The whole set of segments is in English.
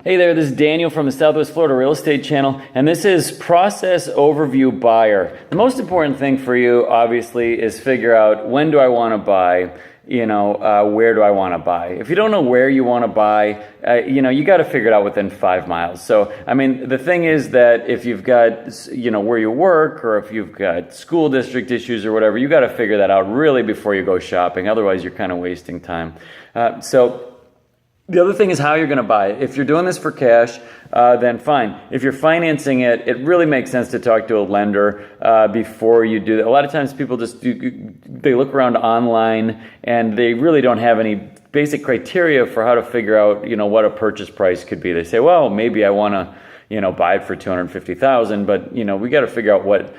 Hey there, this is Daniel from the Southwest Florida Real Estate Channel, and this is Process Overview Buyer. The most important thing for you, obviously, is figure out when do I want to buy, where do I want to buy. If you don't know where you want to buy, you got to figure it out within 5 miles. So, the thing is that if you've got, where you work, or if you've got school district issues or whatever, you got to figure that out really before you go shopping. Otherwise, you're kind of wasting time. The other thing is how you're going to buy it. If you're doing this for cash, then fine. If you're financing it, it really makes sense to talk to a lender before you do that. A lot of times people they look around online and they really don't have any basic criteria for how to figure out, what a purchase price could be. They say, well, maybe I want to, buy it for $250,000, but we got to figure out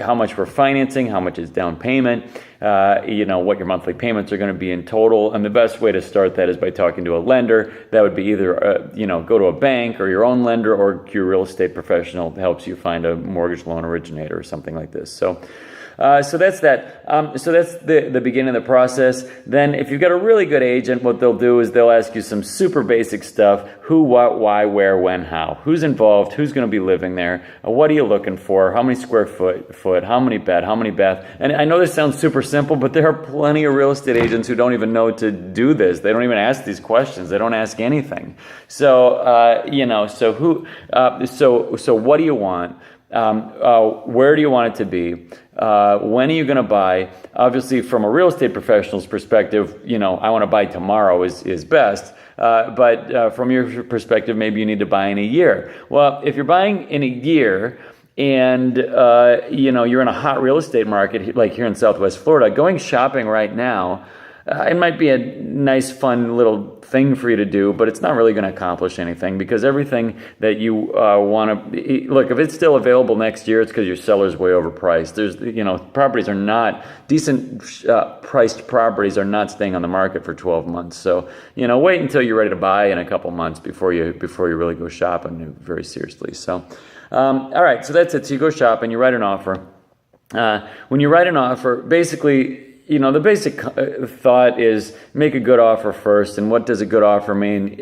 how much we're financing, how much is down payment, what your monthly payments are going to be in total. And the best way to start that is by talking to a lender. That would be either go to a bank or your own lender, or your real estate professional helps you find a mortgage loan originator or something like this. So that's that. So that's the beginning of the process. Then if you've got a really good agent, what they'll do is they'll ask you some super basic stuff: who, what, why, where, when, how. Who's involved? Who's going to be living there? What are you looking for? How many square foot? How many bed? How many bath? And I know this sounds super simple, but there are plenty of real estate agents who don't even know to do this. They don't even ask these questions. They don't ask anything. So so what do you want? Where do you want it to be? When are you going to buy? Obviously, from a real estate professional's perspective, I want to buy tomorrow is best. But from your perspective, maybe you need to buy in a year. Well, if you're buying in a year and, you're in a hot real estate market like here in Southwest Florida, going shopping right now, it might be a nice, fun little thing for you to do, but it's not really going to accomplish anything, because everything that you want to look, if it's still available next year, it's because your seller's way overpriced. There's, properties are not decent, priced properties are not staying on the market for 12 months. So, wait until you're ready to buy in a couple months before you really go shopping very seriously. So, all right, so that's it. So you go shopping, you write an offer. When you write an offer, basically, the basic thought is make a good offer first. And what does a good offer mean?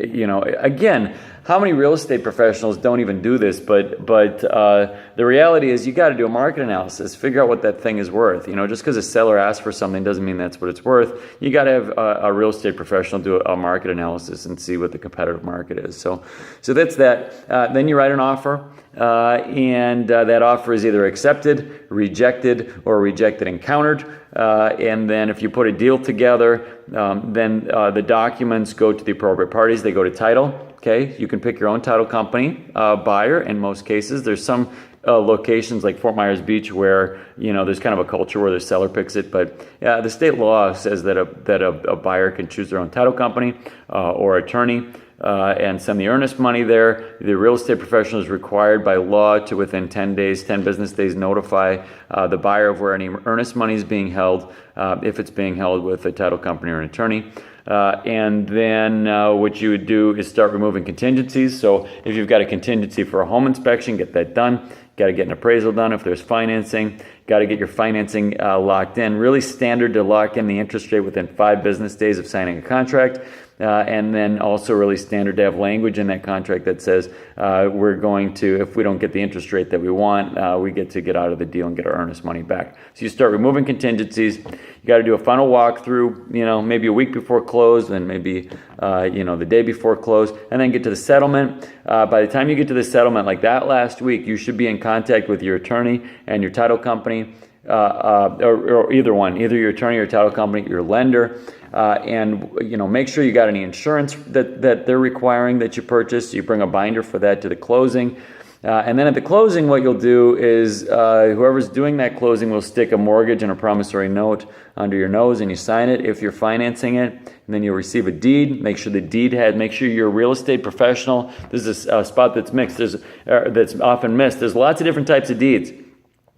Again, how many real estate professionals don't even do this? But the reality is you got to do a market analysis, figure out what that thing is worth. Just because a seller asks for something doesn't mean that's what it's worth. You got to have a real estate professional do a market analysis and see what the competitive market is. So that's that. Then you write an offer. And that offer is either accepted, rejected, or rejected and countered. And then if you put a deal together, then the documents go to the appropriate parties. They go to title. Okay, you can pick your own title company, buyer in most cases. There's some locations like Fort Myers Beach where there's kind of a culture where the seller picks it, but the state law says that a buyer can choose their own title company or attorney. And send the earnest money there. The real estate professional is required by law to, within 10 business days, notify the buyer of where any earnest money is being held, if it's being held with a title company or an attorney. And then what you would do is start removing contingencies. So if you've got a contingency for a home inspection, get that done. Got to get an appraisal done if there's financing. Got to get your financing locked in. Really standard to lock in the interest rate within 5 business days of signing a contract. And then also really standard to have language in that contract that says we're going to, if we don't get the interest rate that we want, we get out of the deal and get our earnest money back. So you start removing contingencies. You got to do a final walkthrough, maybe a week before close, then maybe the day before close, and then get to the settlement. By the time you get to the settlement, like that last week, you should be in contact with your attorney and your title company, or either one, either your attorney or title company, your lender. And make sure you got any insurance that they're requiring that you purchase. You bring a binder for that to the closing. And then at the closing, what you'll do is whoever's doing that closing will stick a mortgage and a promissory note under your nose, and you sign it if you're financing it. And then you'll receive a deed. Make sure you're a real estate professional. This is a spot that's mixed. That's often missed. There's lots of different types of deeds.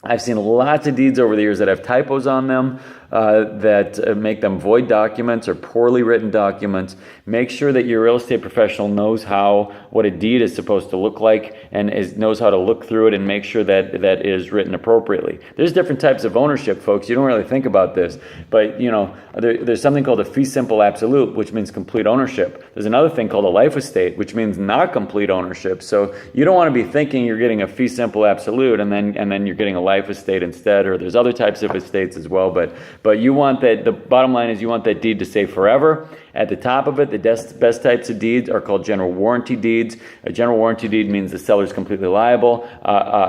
I've seen lots of deeds over the years that have typos on them. that make them void documents or poorly written documents. Make sure that your real estate professional knows what a deed is supposed to look like and knows how to look through it and make sure that that is written appropriately. There's different types of ownership, folks. You don't really think about this, but there's something called a fee simple absolute, which means complete ownership. There's another thing called a life estate, which means not complete ownership. So you don't want to be thinking you're getting a fee simple absolute and then you're getting a life estate instead, or there's other types of estates as well. But you want that. The bottom line is you want that deed to say forever. At the top of it, the best types of deeds are called general warranty deeds. A general warranty deed means the seller is completely liable.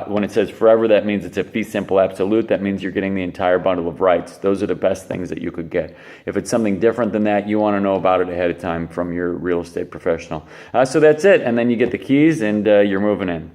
When it says forever, that means it's a fee simple absolute. That means you're getting the entire bundle of rights. Those are the best things that you could get. If it's something different than that, you want to know about it ahead of time from your real estate professional. So that's it. And then you get the keys and you're moving in.